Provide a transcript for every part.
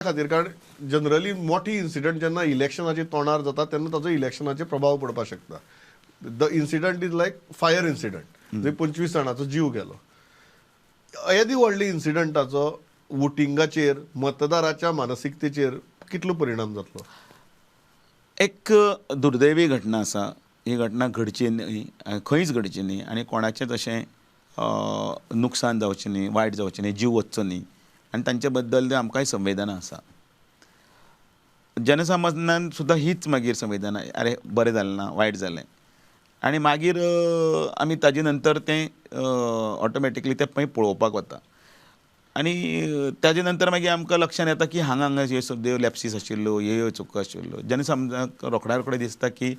खातीर कारण जनरली मोठी इन्सिडंट जेन्ना इलेक्शनाच्या तोंडार जाता तेन्ना ताचो इलेक्शनाचे प्रभाव पडपाक शकता. The incident is like fire incident जंय 25 जाणांचो जीव गेलो. येदी व्हडली इन्सिडंटाचो वोटिंगाचेर मतदाराच्या मानसिकतेचेर कितलो परिणाम जातलो? एक दुर्दैवी घटना आसा. ही घटना घडची न्ही, खंयच घडची न्ही आनी कोणाचेंच अशें नुकसान जावचें न्ही, वायट जावचें न्ही, जीव वचचो न्ही आनी तांचे बद्दल आमकांय संवेदना आसा. जनसामान्यान सुद्दां हीच मागीर संवेदना, अरे बरें जालें ना, वायट जालें आनी मागीर आमी ताजे नंतर तें ऑटोमॅटिकली तें पळोवपाक वता आनी ताजे नंतर मागीर आमकां लक्षांत येता की हांगा ह्यो सद्यो लॅप्सीस आशिल्ल्यो, ह्यो चुको आशिल्ल्यो. जनसमाजाक रोखड्या दिसता की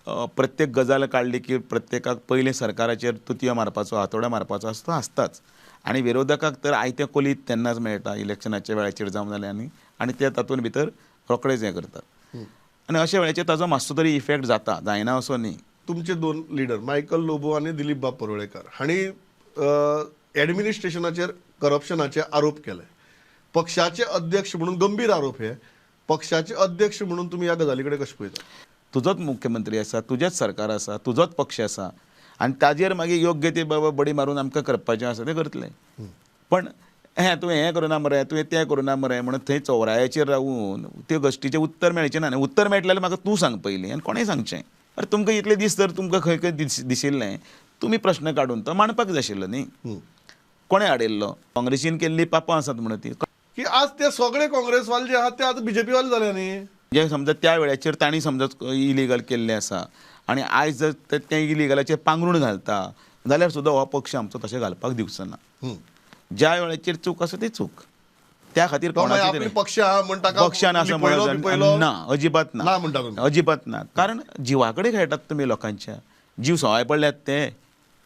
प्रत्येक गजाल काडली की प्रत्येकाक पयले सरकाराचेर तुतयो मारपाचो, हातोड्या मारपाचो आसता आसताच आनी विरोधकाक तर आयते कोलीत तेन्नाच मेळटा इलेक्शनाच्या वेळाचेर जावं जालें आनी ते तातूंत भितर रोखडेच हें करतात आनी अशे वेळाचेर ताजो मातसो तरी इफेक्ट जाता, जायना असो न्ही. तुमचे दोन लिडर मायकल लोबो आनी दिलीप बाब परोळेकर हांणी एडमिनिस्ट्रेशनाचेर करप्शनाचे आरोप केले. पक्षाचे अध्यक्ष म्हणून गंभीर आरोप हे. पक्षाचे अध्यक्ष म्हणून तुम्ही ह्या गजाली कडेन कशें पळयता? तुजोच मुख्यमंत्री आसा, तुजेंच सरकार आसा, तुजोच पक्ष आसा आनी ताजेर मागीर योग्य ती बाबा बडी मारून आमकां करपाचें आसा तें करतले. पण तुवें हें करुना मरे, तुवें तें करुना मरे म्हणून थंय चौरायाचेर रावून त्यो गोश्टीचें उत्तर मेळचें ना. उत्तर मेळटलें जाल्यार म्हाका तूं सांग पयलीं आनी कोणें सांगचें. अरे तुमकां इतले दीस जर तुमकां खंय खंय दिशिल्लें तुमी प्रश्न काडून तो मांडपाक जाय आशिल्लो न्ही. कोणें हाडिल्लो? काँग्रेसीन केल्लीं पापां आसात म्हणून ती की आज ते सगळे काँग्रेसवाले जे आहात ते आतां बीजेपी वाले जाले न्ही. जे समजा त्या वेळाचेर तांणी समजा इलिगल केल्लें आसा आनी आयज जर ते इलिगलाचेर पांगरूण घालता जाल्यार सुद्दां हो पक्ष आमचो तशें घालपाक दिवचो ना. ज्या वेळाचेर चूक आसा ती चूक. त्या खातीर पक्षान असं म्हणत ना, अजिबात ना, अजिबात ना. कारण जिवा कडेन खेळटात तुमी लोकांच्या. जीव सवाय पडल्यात ते